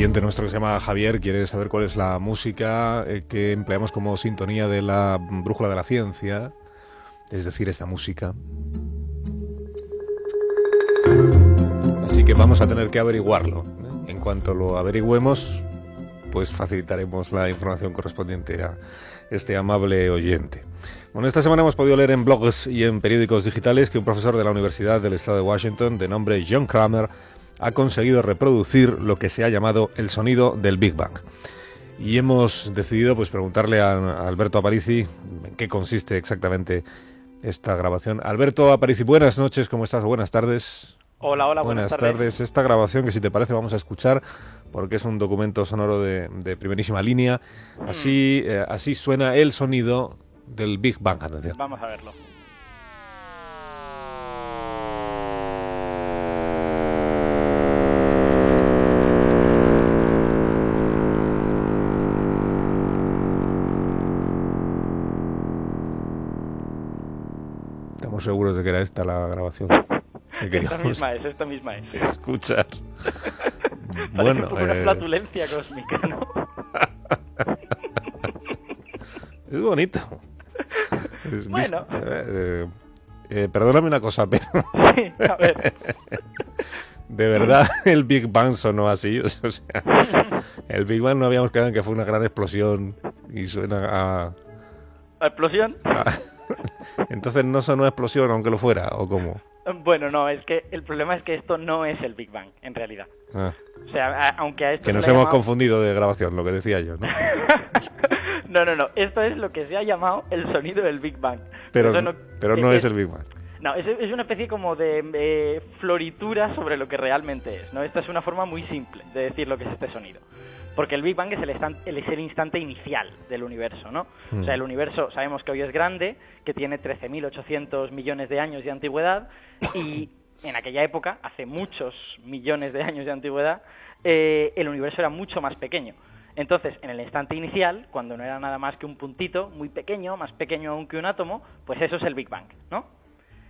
oyente nuestro que se llama Javier quiere saber cuál es la música que empleamos como sintonía de la brújula de la ciencia, es decir, esta música. Así que vamos a tener que averiguarlo. En cuanto lo averigüemos, pues facilitaremos la información correspondiente a este amable oyente. Bueno, esta semana hemos podido leer en blogs y en periódicos digitales que un profesor de la Universidad del Estado de Washington, de nombre John Kramer, ha conseguido reproducir lo que se ha llamado el sonido del Big Bang. Y hemos decidido pues preguntarle a Alberto Aparici en qué consiste exactamente esta grabación. Alberto Aparici, buenas noches, ¿cómo estás? Buenas tardes. Hola, buenas tardes. Esta grabación que, si te parece, vamos a escuchar porque es un documento sonoro de primerísima línea. Así suena el sonido del Big Bang. Atención. Vamos a verlo. Estamos seguros de que era esta la grabación que queríamos esta misma es. escuchar. Bueno, una flatulencia cósmica, ¿no? Es bonito. Bueno. Perdóname una cosa, pero... Sí, a ver. De verdad, el Big Bang sonó así. O sea, el Big Bang no habíamos quedado en que fue una gran explosión y suena a... ¿A explosión? Entonces no sonó a explosión, aunque lo fuera, ¿o cómo? Bueno, no, es que el problema es que esto no es el Big Bang, en realidad. Ah. O sea, aunque a esto que nos hemos confundido de grabación, lo que decía yo, ¿no? No, esto es lo que se ha llamado el sonido del Big Bang. Pero no es el Big Bang. No, es una especie como de floritura sobre lo que realmente es, ¿no? Esta es una forma muy simple de decir lo que es este sonido. Porque el Big Bang es el instante inicial del universo, ¿no? O sea, el universo sabemos que hoy es grande, que tiene 13.800 millones de años de antigüedad, y en aquella época, hace muchos millones de años de antigüedad, el universo era mucho más pequeño. Entonces, en el instante inicial, cuando no era nada más que un puntito muy pequeño, más pequeño aún que un átomo, pues eso es el Big Bang, ¿no?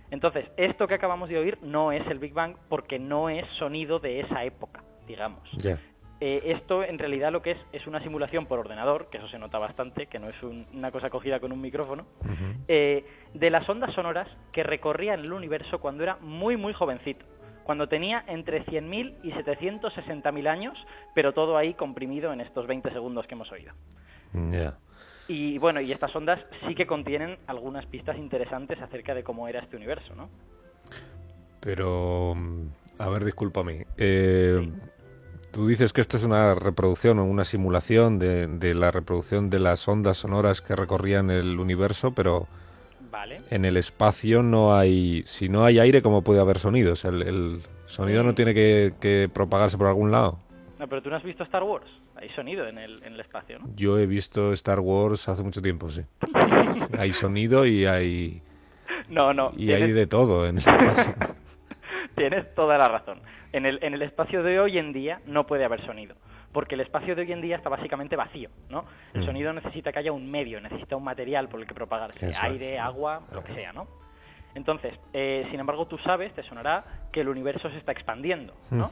Entonces, esto que acabamos de oír no es el Big Bang porque no es sonido de esa época, digamos. Yeah. Esto en realidad lo que es una simulación por ordenador, que eso se nota bastante, que no es una cosa cogida con un micrófono, de las ondas sonoras que recorrían el universo cuando era muy, muy jovencito, cuando tenía entre 100.000 y 760.000 años, pero todo ahí comprimido en estos 20 segundos que hemos oído. Yeah. Y bueno, y estas ondas sí que contienen algunas pistas interesantes acerca de cómo era este universo, ¿no? Pero, a ver, discúlpame. Sí. Tú dices que esto es una reproducción o una simulación de la reproducción de las ondas sonoras que recorrían el universo, pero vale. En el espacio no hay... Si no hay aire, ¿cómo puede haber sonido? O sea, el sonido no tiene que propagarse por algún lado. No, pero tú no has visto Star Wars. Hay sonido en el espacio, ¿no? Yo he visto Star Wars hace mucho tiempo, sí. Hay sonido y hay... No. Y hay de todo en el espacio. Tienes toda la razón. En el espacio de hoy en día no puede haber sonido, porque el espacio de hoy en día está básicamente vacío, ¿no? El sonido necesita que haya un medio, necesita un material por el que propagarse, aire, agua, lo que sea, ¿no? Entonces, sin embargo, tú sabes, te sonará, que el universo se está expandiendo, ¿no?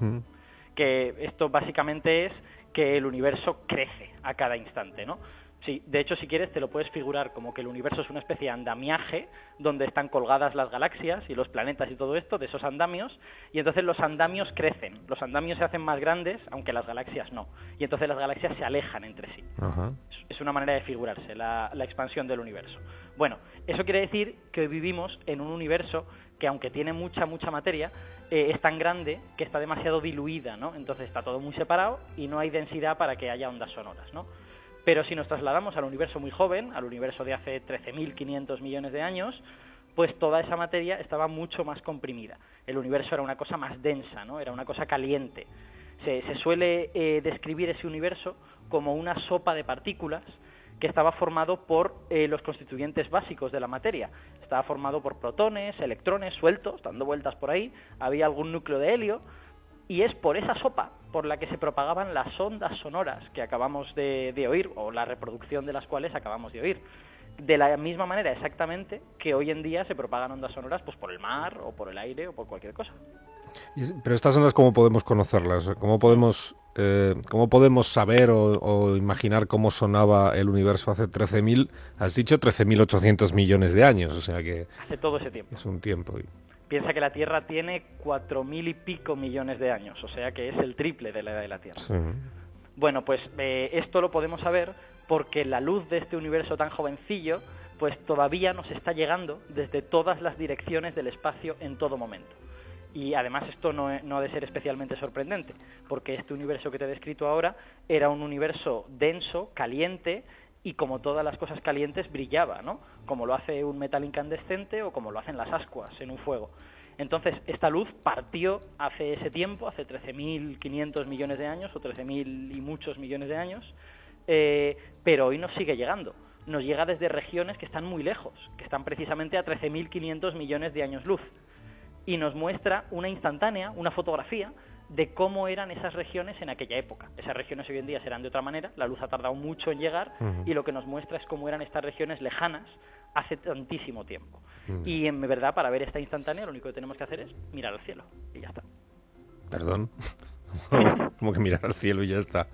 Que esto básicamente es que el universo crece a cada instante, ¿no? Sí, de hecho, si quieres, te lo puedes figurar como que el universo es una especie de andamiaje donde están colgadas las galaxias y los planetas y todo esto, de esos andamios, y entonces los andamios crecen, los andamios se hacen más grandes, aunque las galaxias no, y entonces las galaxias se alejan entre sí. Ajá. Es una manera de figurarse la expansión del universo. Bueno, eso quiere decir que hoy vivimos en un universo que, aunque tiene mucha materia, es tan grande que está demasiado diluida, ¿no? Entonces está todo muy separado y no hay densidad para que haya ondas sonoras, ¿no? Pero si nos trasladamos al universo muy joven, al universo de hace 13.500 millones de años, pues toda esa materia estaba mucho más comprimida. El universo era una cosa más densa, ¿no? Era una cosa caliente. Se suele describir ese universo como una sopa de partículas que estaba formado por los constituyentes básicos de la materia. Estaba formado por protones, electrones sueltos, dando vueltas por ahí, había algún núcleo de helio, y es por esa sopa por la que se propagaban las ondas sonoras que acabamos de oír, o la reproducción de las cuales acabamos de oír. De la misma manera exactamente que hoy en día se propagan ondas sonoras pues por el mar, o por el aire, o por cualquier cosa. Pero estas ondas, ¿cómo podemos conocerlas? ¿Cómo podemos ¿cómo podemos saber o imaginar cómo sonaba el universo hace 13.000? Has dicho 13.800 millones de años, o sea que... Hace todo ese tiempo. Es un tiempo. Piensa que la Tierra tiene 4.000 y pico millones de años, o sea que es el triple de la edad de la Tierra. Sí. Bueno, pues esto lo podemos saber porque la luz de este universo tan jovencillo pues todavía nos está llegando desde todas las direcciones del espacio en todo momento. Y además esto no ha de ser especialmente sorprendente, porque este universo que te he descrito ahora era un universo denso, caliente, y como todas las cosas calientes brillaba, ¿no? Como lo hace un metal incandescente o como lo hacen las ascuas en un fuego. Entonces, esta luz partió hace ese tiempo, hace 13.500 millones de años, o 13.000 y muchos millones de años, pero hoy nos sigue llegando. Nos llega desde regiones que están muy lejos, que están precisamente a 13.500 millones de años luz. Y nos muestra una instantánea, una fotografía de cómo eran esas regiones en aquella época. Esas regiones hoy en día serán de otra manera, la luz ha tardado mucho en llegar, y lo que nos muestra es cómo eran estas regiones lejanas hace tantísimo tiempo. Y en verdad, para ver esta instantánea, lo único que tenemos que hacer es mirar al cielo, y ya está. ¿Perdón? ¿Cómo que mirar al cielo y ya está?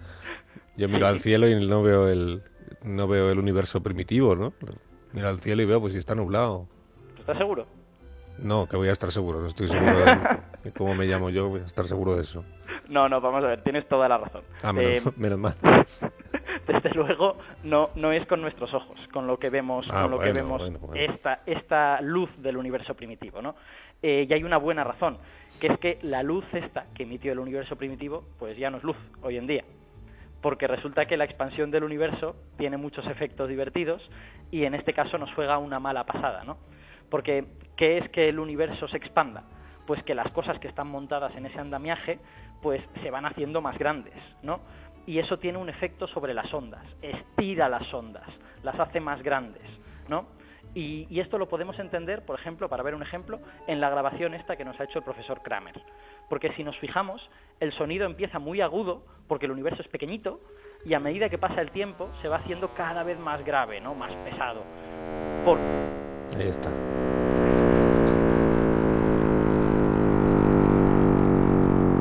Yo miro al cielo y no veo el universo primitivo, ¿no? Miro al cielo y veo, pues si está nublado. ¿Estás seguro? No, que voy a estar seguro, no estoy seguro de cómo me llamo yo, voy a estar seguro de eso. No, vamos a ver, tienes toda la razón. Menos mal. Desde luego no es con nuestros ojos, con lo que vemos, Bueno. esta luz del universo primitivo, ¿no? Y hay una buena razón, que es que la luz esta que emitió el universo primitivo, pues ya no es luz hoy en día. Porque resulta que la expansión del universo tiene muchos efectos divertidos y en este caso nos juega una mala pasada, ¿no? Porque, ¿qué es que el universo se expanda? Pues que las cosas que están montadas en ese andamiaje, pues se van haciendo más grandes, ¿no? Y eso tiene un efecto sobre las ondas, estira las ondas, las hace más grandes, ¿no? Y esto lo podemos entender, por ejemplo, para ver un ejemplo, en la grabación esta que nos ha hecho el profesor Kramer. Porque si nos fijamos, el sonido empieza muy agudo, porque el universo es pequeñito, y a medida que pasa el tiempo se va haciendo cada vez más grave, ¿no? Más pesado. Ahí está.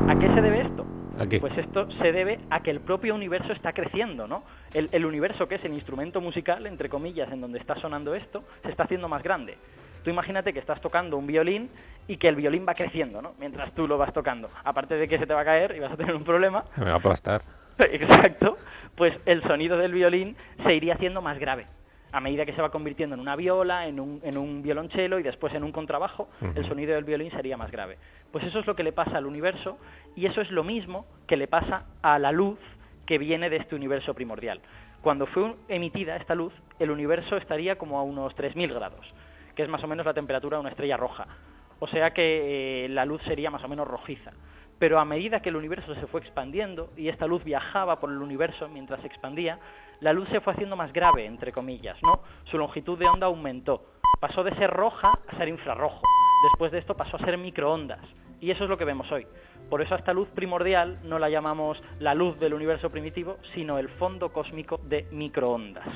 ¿A qué se debe esto? ¿A qué? Pues esto se debe a que el propio universo está creciendo, ¿no? El universo, que es el instrumento musical, entre comillas, en donde está sonando esto, se está haciendo más grande. Tú imagínate que estás tocando un violín y que el violín va creciendo, ¿no? Mientras tú lo vas tocando. Aparte de que se te va a caer y vas a tener un problema. Me va a aplastar. Exacto. Pues el sonido del violín se iría haciendo más grave. A medida que se va convirtiendo en una viola, en un violonchelo y después en un contrabajo, el sonido del violín sería más grave. Pues eso es lo que le pasa al universo y eso es lo mismo que le pasa a la luz que viene de este universo primordial. Cuando fue emitida esta luz, el universo estaría como a unos 3.000 grados, que es más o menos la temperatura de una estrella roja. O sea que la luz sería más o menos rojiza. Pero a medida que el universo se fue expandiendo y esta luz viajaba por el universo mientras se expandía, la luz se fue haciendo más grave, entre comillas, ¿no? Su longitud de onda aumentó. Pasó de ser roja a ser infrarrojo. Después de esto pasó a ser microondas. Y eso es lo que vemos hoy. Por eso a esta luz primordial no la llamamos la luz del universo primitivo, sino el fondo cósmico de microondas.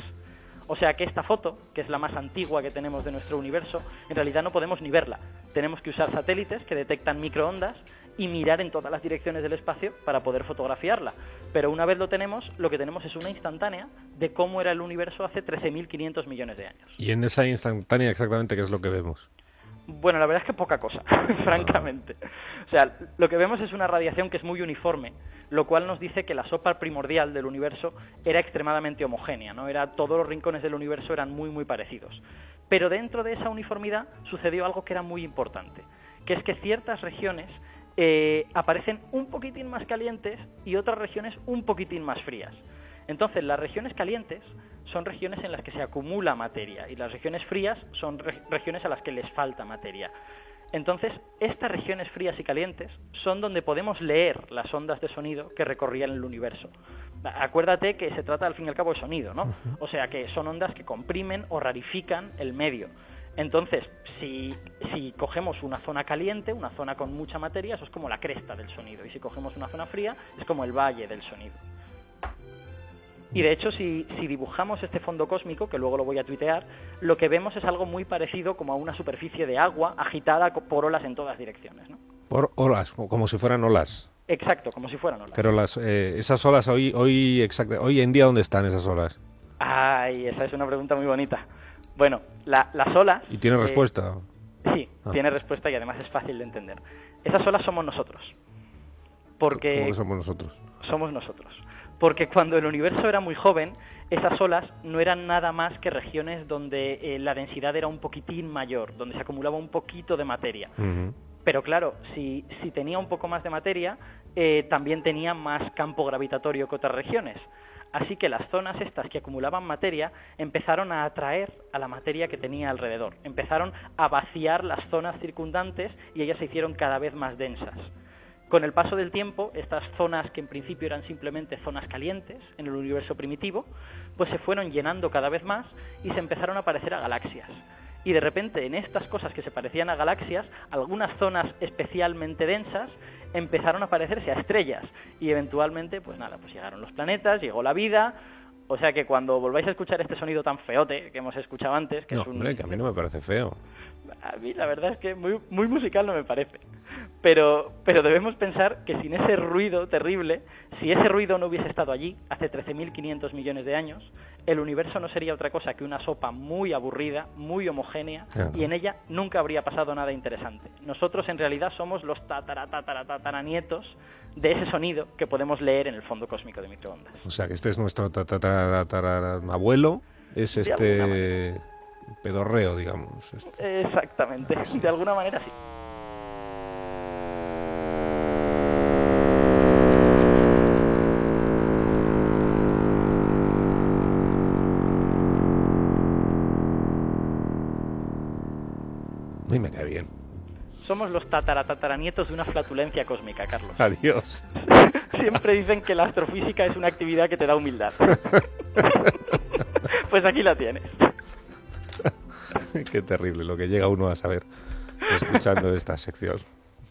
O sea que esta foto, que es la más antigua que tenemos de nuestro universo, en realidad no podemos ni verla. Tenemos que usar satélites que detectan microondas y mirar en todas las direcciones del espacio para poder fotografiarla. Pero una vez lo que tenemos es una instantánea de cómo era el universo hace 13.500 millones de años. ¿Y en esa instantánea exactamente qué es lo que vemos? Bueno, la verdad es que poca cosa, francamente. O sea, lo que vemos es una radiación que es muy uniforme, lo cual nos dice que la sopa primordial del universo era extremadamente homogénea, ¿no? Todos los rincones del universo eran muy, muy parecidos. Pero dentro de esa uniformidad sucedió algo que era muy importante, que es que ciertas regiones aparecen un poquitín más calientes y otras regiones un poquitín más frías. Entonces, las regiones calientes son regiones en las que se acumula materia y las regiones frías son regiones a las que les falta materia. Entonces, estas regiones frías y calientes son donde podemos leer las ondas de sonido que recorrían el universo. Acuérdate que se trata al fin y al cabo de sonido, ¿no? O sea que son ondas que comprimen o rarifican el medio. Entonces, si cogemos una zona caliente, una zona con mucha materia, eso es como la cresta del sonido. Y si cogemos una zona fría, es como el valle del sonido. Y de hecho, si dibujamos este fondo cósmico, que luego lo voy a tuitear, lo que vemos es algo muy parecido como a una superficie de agua agitada por olas en todas direcciones, ¿no? Por olas, como si fueran olas. Exacto, como si fueran olas. Pero esas olas hoy en día, ¿dónde están esas olas? Ay, esa es una pregunta muy bonita. Bueno, las olas... ¿Y tiene respuesta? Sí, tiene respuesta y además es fácil de entender. Esas olas somos nosotros. Porque ¿Cómo que somos nosotros? Somos nosotros. Porque cuando el universo era muy joven, esas olas no eran nada más que regiones donde la densidad era un poquitín mayor, donde se acumulaba un poquito de materia. Uh-huh. Pero claro, si tenía un poco más de materia, también tenía más campo gravitatorio que otras regiones. Así que las zonas estas que acumulaban materia empezaron a atraer a la materia que tenía alrededor. Empezaron a vaciar las zonas circundantes y ellas se hicieron cada vez más densas. Con el paso del tiempo, estas zonas que en principio eran simplemente zonas calientes en el universo primitivo, pues se fueron llenando cada vez más y se empezaron a parecer a galaxias. Y de repente, en estas cosas que se parecían a galaxias, algunas zonas especialmente densas empezaron a parecerse a estrellas. Y eventualmente, pues nada, pues llegaron los planetas, llegó la vida. O sea que cuando volváis a escuchar este sonido tan feote que hemos escuchado antes... que no, es un... hombre, que a mí no me parece feo. A mí la verdad es que muy musical no me parece. Pero debemos pensar que sin ese ruido terrible, si ese ruido no hubiese estado allí hace 13.500 millones de años, el universo no sería otra cosa que una sopa muy aburrida, muy homogénea, y en ella nunca habría pasado nada interesante. Nosotros en realidad somos los tataranietos de ese sonido que podemos leer en el fondo cósmico de microondas. O sea que este es nuestro abuelo, es este pedorreo, digamos. Exactamente, de alguna manera sí. Y me cae bien. Somos los tataranietos de una flatulencia cósmica, Carlos. Adiós. Siempre dicen que la astrofísica es una actividad que te da humildad. Pues aquí la tienes. Qué terrible lo que llega uno a saber escuchando esta sección.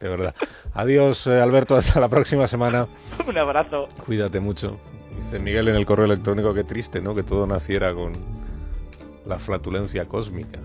De verdad. Adiós, Alberto, hasta la próxima semana. Un abrazo. Cuídate mucho. Dice Miguel en el correo electrónico, qué triste, ¿no? Que todo naciera con la flatulencia cósmica.